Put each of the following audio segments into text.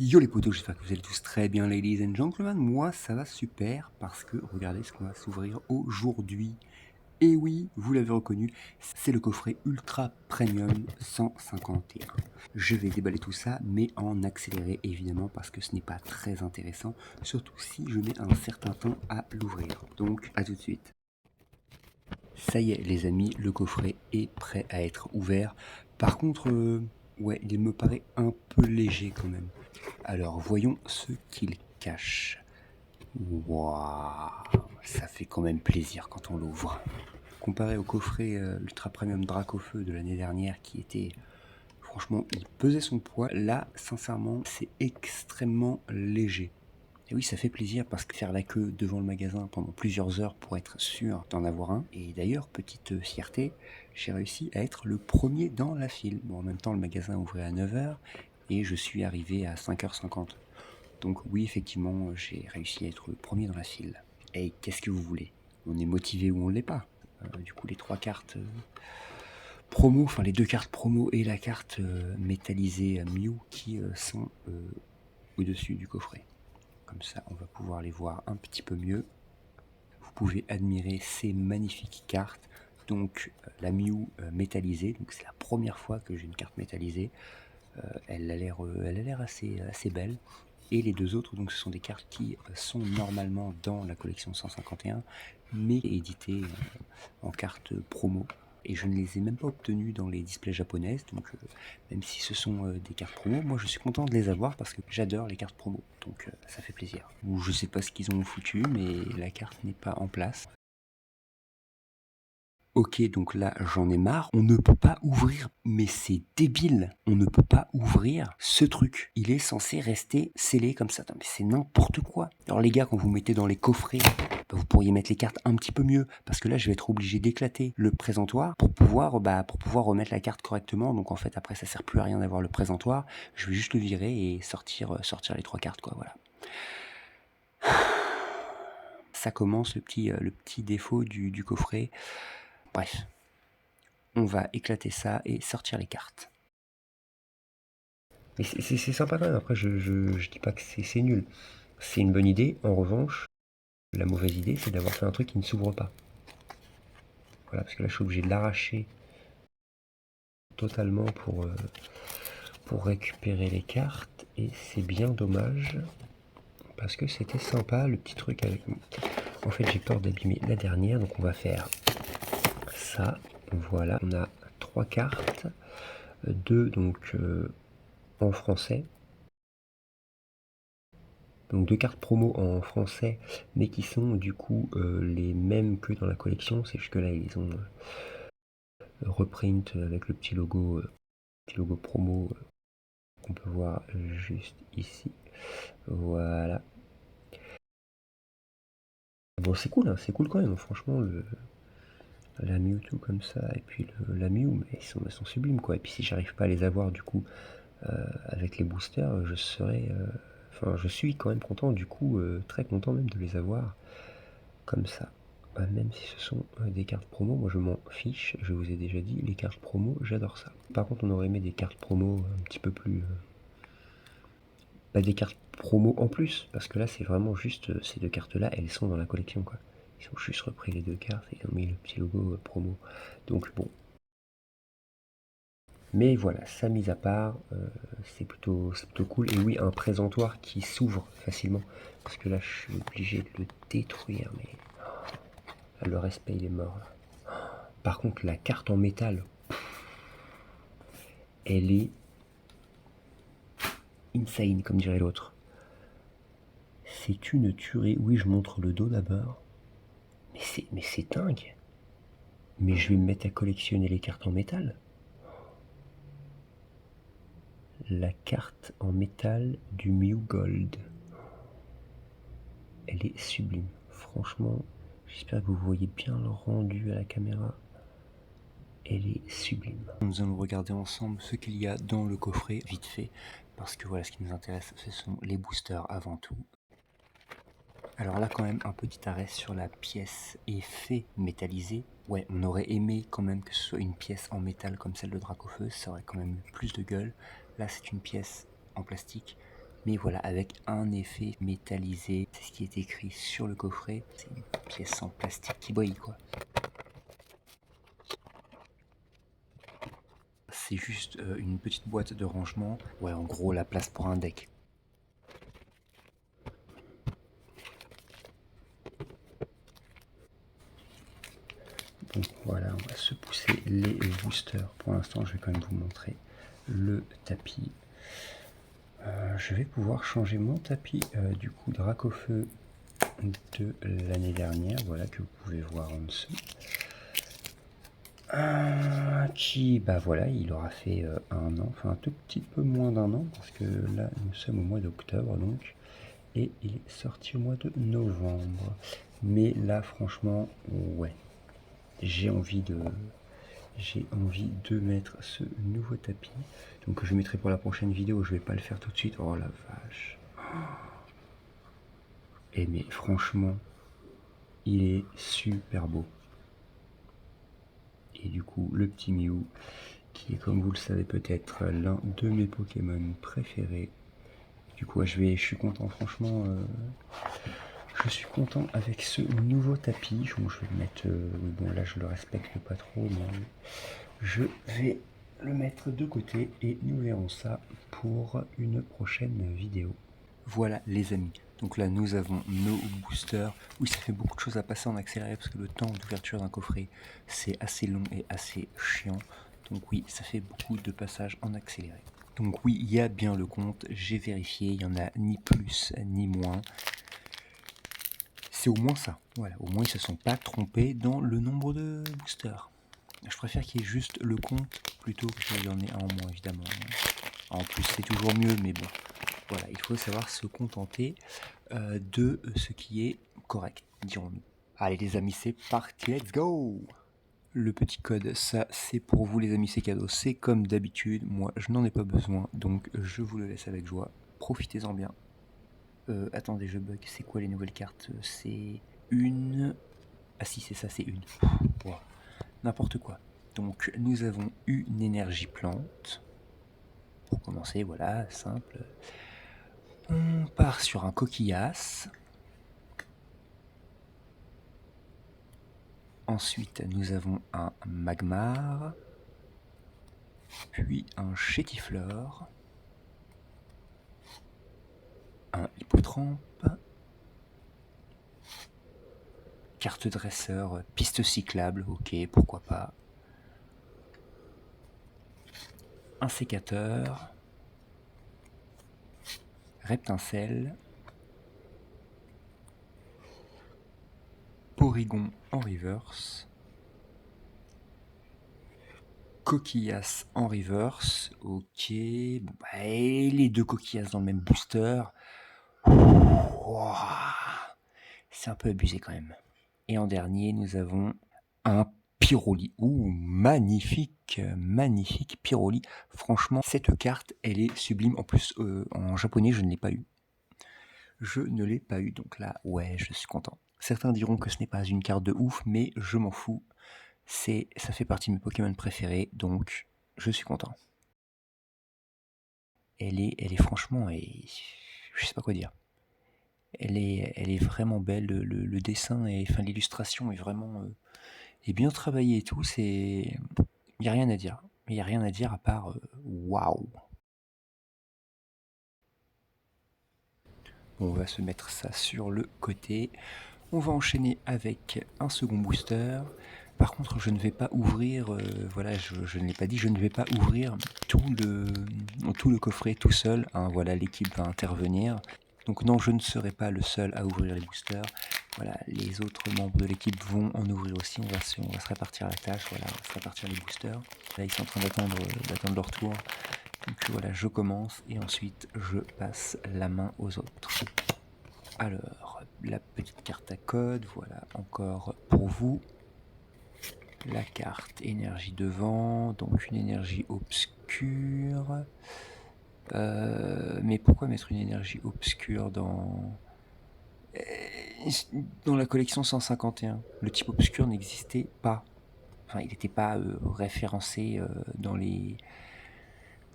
Yo les potos, j'espère que vous allez tous très bien, ladies and gentlemen. Moi, ça va super parce que regardez ce qu'on va s'ouvrir aujourd'hui. Et oui, vous l'avez reconnu, c'est le coffret Ultra Premium 151. Je vais déballer tout ça, mais en accéléré évidemment parce que ce n'est pas très intéressant, surtout si je mets un certain temps à l'ouvrir. Donc, à tout de suite. Ça y est les amis, le coffret est prêt à être ouvert. Par contre, ouais, il me paraît un peu léger quand même. Alors voyons ce qu'il cache. Waouh, ça fait quand même plaisir quand on l'ouvre. Comparé au coffret Ultra Premium Dracofeu de l'année dernière qui était... Franchement, il pesait son poids. Là, sincèrement, c'est extrêmement léger. Et oui, ça fait plaisir parce que faire la queue devant le magasin pendant plusieurs heures pour être sûr d'en avoir un. Et d'ailleurs, petite fierté, j'ai réussi à être le premier dans la file. Bon, en même temps, le magasin ouvrait à 9 heures et je suis arrivé à 5h50. Donc oui, effectivement, j'ai réussi à être le premier dans la file. Et qu'est-ce que vous voulez? On est motivé ou on ne l'est pas. Du coup, les trois cartes promo, enfin les deux cartes promo et la carte métallisée Mew qui sont au-dessus du coffret. Comme ça, on va pouvoir les voir un petit peu mieux. Vous pouvez admirer ces magnifiques cartes. Donc la Mew métallisée, donc c'est la première fois que j'ai une carte métallisée. Elle a l'air assez belle. Et les deux autres, donc ce sont des cartes qui sont normalement dans la collection 151, mais éditées en carte promo. Et je ne les ai même pas obtenues dans les displays japonaises, donc même si ce sont des cartes promo, moi je suis content de les avoir parce que j'adore les cartes promo, donc ça fait plaisir. Ou je sais pas ce qu'ils ont foutu, mais la carte n'est pas en place. Ok, donc là, j'en ai marre. On ne peut pas ouvrir, mais c'est débile. On ne peut pas ouvrir ce truc. Il est censé rester scellé comme ça. Non, mais c'est n'importe quoi. Alors les gars, quand vous mettez dans les coffrets, bah, vous pourriez mettre les cartes un petit peu mieux. Parce que là, je vais être obligé d'éclater le présentoir pour pouvoir remettre la carte correctement. Donc en fait, après, ça sert plus à rien d'avoir le présentoir. Je vais juste le virer et sortir les trois cartes, quoi. Voilà. Ça commence le petit défaut du coffret. Bref. On va éclater ça et sortir les cartes. Mais c'est sympa quand même, après je dis pas que c'est nul. C'est une bonne idée, en revanche, la mauvaise idée c'est d'avoir fait un truc qui ne s'ouvre pas. Voilà, parce que là je suis obligé de l'arracher totalement pour récupérer les cartes, et c'est bien dommage, parce que c'était sympa le petit truc avec... En fait j'ai peur d'abîmer la dernière, donc on va faire ça, voilà, on a 3 cartes, 2 donc en français, donc 2 cartes promo en français, mais qui sont du coup les mêmes que dans la collection, c'est juste que là ils ont reprint avec le petit logo promo qu'on peut voir juste ici. Voilà. Bon, c'est cool, hein, c'est cool quand même, franchement, la Mewtwo comme ça, et puis la Mew, mais elles sont sublimes quoi. Et puis si j'arrive pas à les avoir du coup avec les boosters, je serais... Enfin, je suis quand même content, du coup, très content même de les avoir comme ça. Même si ce sont des cartes promo, moi je m'en fiche, je vous ai déjà dit, les cartes promo, j'adore ça. Par contre, on aurait aimé des cartes promo un petit peu plus... des cartes promo en plus, parce que là c'est vraiment juste, ces deux cartes-là, elles sont dans la collection quoi. Ils ont juste repris les deux cartes et ils ont mis le petit logo promo. Donc bon. Mais voilà, ça mis à part, c'est plutôt cool. Et oui, un présentoir qui s'ouvre facilement, parce que là je suis obligé de le détruire, mais... Le respect il est mort là. Par contre, la carte en métal, elle est insane, comme dirait l'autre. C'est une tuerie. Oui, je montre le dos d'abord. Mais c'est dingue. Mais je vais me mettre à collectionner les cartes en métal. La carte en métal du Mew Gold. Elle est sublime. Franchement, j'espère que vous voyez bien le rendu à la caméra. Elle est sublime. Nous allons regarder ensemble ce qu'il y a dans le coffret, vite fait, parce que voilà, ce qui nous intéresse, ce sont les boosters avant tout. Alors là quand même un petit arrêt sur la pièce effet métallisé. Ouais, on aurait aimé quand même que ce soit une pièce en métal comme celle de Dracofeu, ça aurait quand même eu plus de gueule. Là c'est une pièce en plastique mais voilà, avec un effet métallisé. C'est ce qui est écrit sur le coffret. C'est une pièce en plastique qui brille, quoi. C'est juste une petite boîte de rangement. Ouais, en gros, la place pour un deck. Bon, voilà, on va se pousser les boosters. Pour l'instant, je vais quand même vous montrer le tapis. Je vais pouvoir changer mon tapis du coup Dracofeu de l'année dernière, voilà, que vous pouvez voir en dessous. Qui, bah voilà, il aura fait un an, enfin un tout petit peu moins d'un an, parce que là nous sommes au mois d'octobre donc, et il est sorti au mois de novembre. Mais là franchement, ouais, j'ai envie de mettre ce nouveau tapis. Donc je mettrai pour la prochaine vidéo, je vais pas le faire tout de suite. Oh la vache. Et mais franchement, il est super beau. Et du coup, le petit Mew, qui est comme vous le savez peut-être l'un de mes Pokémon préférés. Du coup, je suis content, franchement. Je suis content avec ce nouveau tapis. Donc, je vais le mettre. Bon, là, je le respecte pas trop, mais je vais le mettre de côté et nous verrons ça pour une prochaine vidéo. Voilà les amis, donc là nous avons nos boosters. Oui, ça fait beaucoup de choses à passer en accéléré parce que le temps d'ouverture d'un coffret c'est assez long et assez chiant. Donc oui, ça fait beaucoup de passages en accéléré. Donc oui, il y a bien le compte, j'ai vérifié, il n'y en a ni plus ni moins. C'est au moins ça, voilà, au moins ils se sont pas trompés dans le nombre de boosters. Je préfère qu'il y ait juste le compte plutôt qu'il y en ait un en moins évidemment. En plus c'est toujours mieux, mais bon. Voilà, il faut savoir se contenter de ce qui est correct, dirons-nous. Allez les amis, c'est parti, let's go! Le petit code, ça c'est pour vous les amis, c'est cadeau, c'est comme d'habitude, moi je n'en ai pas besoin, donc je vous le laisse avec joie, profitez-en bien. Attendez, je bug, c'est quoi les nouvelles cartes? C'est une... Ah si, c'est ça, c'est une. Wow. N'importe quoi. Donc nous avons une énergie plante. Pour commencer, voilà, simple. On part sur un coquillasse. Ensuite, nous avons un Magmar, puis un Chétiflore, un Hippotrampe, carte dresseur, piste cyclable, ok, pourquoi pas, un sécateur, Reptincelle, Porygon en reverse, Coquillasse en reverse, ok, bon, bah, et les deux coquillasses dans le même booster, wow, c'est un peu abusé quand même. Et en dernier, nous avons un Pyroli. Ouh, magnifique, magnifique Pyroli. Franchement, cette carte, elle est sublime. En plus, en japonais, je ne l'ai pas eu. Je ne l'ai pas eu, donc là, ouais, je suis content. Certains diront que ce n'est pas une carte de ouf, mais je m'en fous. Ça fait partie de mes Pokémon préférés, donc je suis content. Elle est franchement, je sais pas quoi dire. Elle est vraiment belle. Le dessin et enfin l'illustration est vraiment est bien travaillé et tout. Il y a rien à dire. Il y a rien à dire à part waouh. On va se mettre ça sur le côté. On va enchaîner avec un second booster. Par contre, je ne vais pas ouvrir, voilà, je ne l'ai pas dit, je ne vais pas ouvrir tout le coffret tout seul. Hein, voilà, l'équipe va intervenir. Donc non, je ne serai pas le seul à ouvrir les boosters. Voilà, les autres membres de l'équipe vont en ouvrir aussi. On va se répartir la tâche. Voilà, on va se répartir les boosters. Là, ils sont en train d'attendre leur tour. Donc voilà, je commence et ensuite je passe la main aux autres. Alors, la petite carte à code, voilà, encore pour vous. La carte énergie de vent, donc une énergie obscure. Mais pourquoi mettre une énergie obscure dans la collection 151? Le type obscur n'existait pas. Enfin, il n'était pas référencé dans les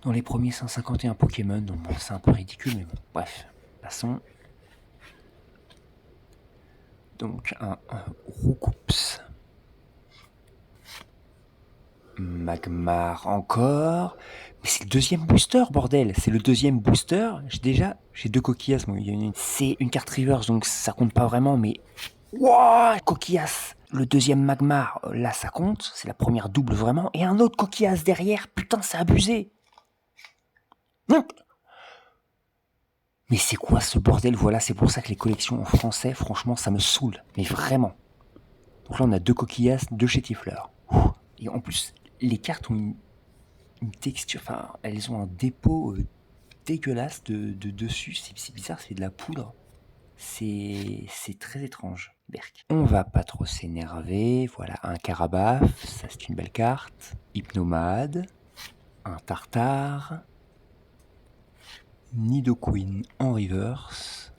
dans les premiers 151 Pokémon, donc bon, c'est un peu ridicule, mais bon, bref, passons. Donc un Roucoups. Magmar encore. Mais c'est le deuxième booster, bordel. C'est le deuxième booster. J'ai 2 coquillasses. Bon, c'est une carte reverse, donc ça compte pas vraiment, mais... Wouah, coquillasse. Le deuxième Magmar, là ça compte. C'est la première double vraiment. Et un autre coquillasse derrière. Putain, c'est abusé. Non. Mais c'est quoi ce bordel? Voilà, c'est pour ça que les collections en français, franchement, ça me saoule. Mais vraiment. Donc là, on a 2 coquillasses, 2 chétifleurs. Et en plus, les cartes ont une texture, enfin, elles ont un dépôt dégueulasse de dessus. C'est bizarre, c'est de la poudre. C'est très étrange, Berk. On va pas trop s'énerver. Voilà, un Carabaf, ça c'est une belle carte. Hypnomade, un Tartare, Nidoqueen en reverse,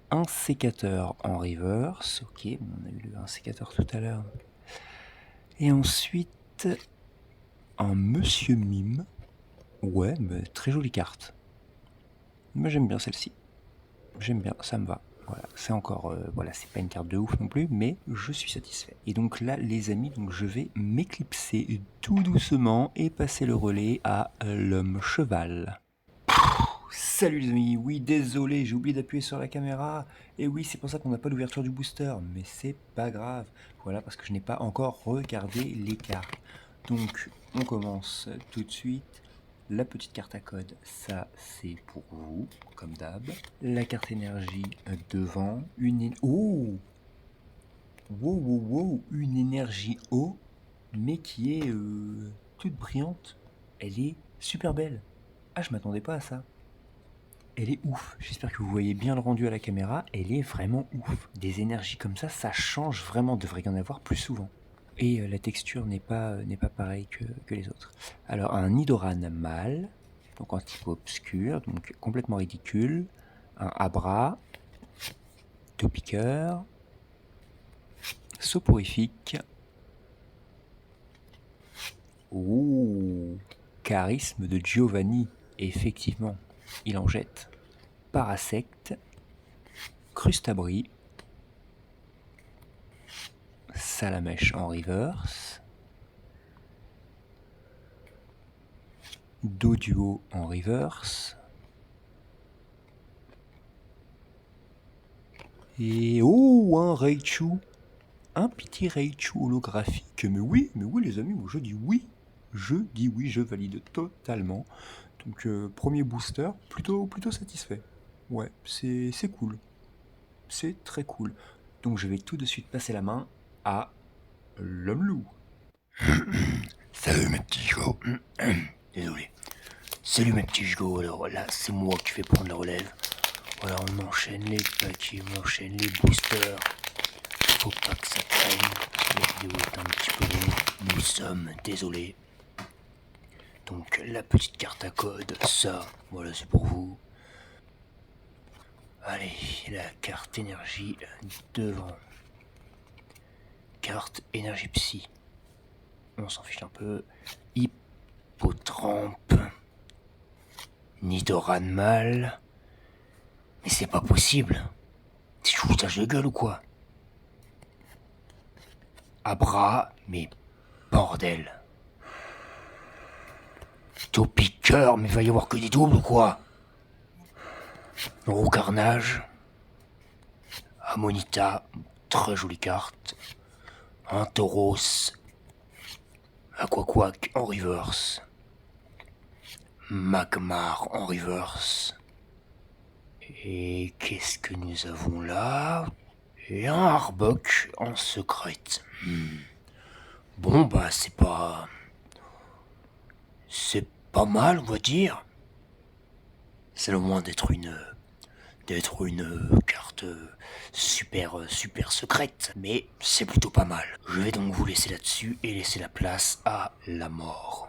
un sécateur en reverse. Ok, on a eu un sécateur tout à l'heure. Et ensuite, un Monsieur Mime. Ouais, mais très jolie carte. Mais j'aime bien celle-ci. J'aime bien, ça me va. Voilà, c'est encore, voilà, c'est pas une carte de ouf non plus, mais je suis satisfait. Et donc là, les amis, donc je vais m'éclipser tout doucement et passer le relais à l'homme cheval. Salut les amis, oui désolé, j'ai oublié d'appuyer sur la caméra, et oui c'est pour ça qu'on n'a pas l'ouverture du booster, mais c'est pas grave, voilà parce que je n'ai pas encore regardé les cartes. Donc on commence tout de suite. La petite carte à code, ça c'est pour vous, comme d'hab. La carte énergie devant, oh wow, une énergie eau, mais qui est toute brillante. Elle est super belle. Ah, je m'attendais pas à ça. Elle est ouf. J'espère que vous voyez bien le rendu à la caméra. Elle est vraiment ouf. Des énergies comme ça change vraiment. Devrait y en avoir plus souvent. Et la texture n'est pas pareille que les autres. Alors un Nidoran mâle, donc en type obscur, donc complètement ridicule. Un Abra, Topiqueur, Soporifique. Ouh, charisme de Giovanni. Effectivement, il en jette. Parasect, Crustabri, Salamèche en reverse, Doduo en reverse, et oh, un Raichu, un petit Raichu holographique. Mais oui les amis, moi je dis oui, je valide totalement. Donc premier booster, plutôt satisfait. Ouais, c'est cool. C'est très cool. Donc je vais tout de suite passer la main à l'homme loup. Salut mes petits gigots. Désolé. Salut mes petits gigots. Alors là, c'est moi qui vais prendre la relève. Voilà, on enchaîne les paquets, on enchaîne les boosters. Faut pas que ça traîne. La vidéo est un petit peu longue. Nous sommes désolés. Donc la petite carte à code, ça, voilà, c'est pour vous. Allez, la carte énergie devant. Carte énergie psy. On s'en fiche un peu. Hippotrampe. Nidoran mâle. Mais c'est pas possible. C'est du foutage de gueule ou quoi? Abra, mais bordel. Topiqueur, mais va y avoir que des doubles ou quoi? Roucarnage. Amonita, très jolie carte. Un Tauros. Aquaquack en reverse. Magmar en reverse. Et qu'est-ce que nous avons là? Et un Arbok en secrète. Bon bah c'est pas mal on va dire. C'est le moins d'être une carte super secrète, mais c'est plutôt pas mal. Je vais donc vous laisser là-dessus et laisser la place à la mort.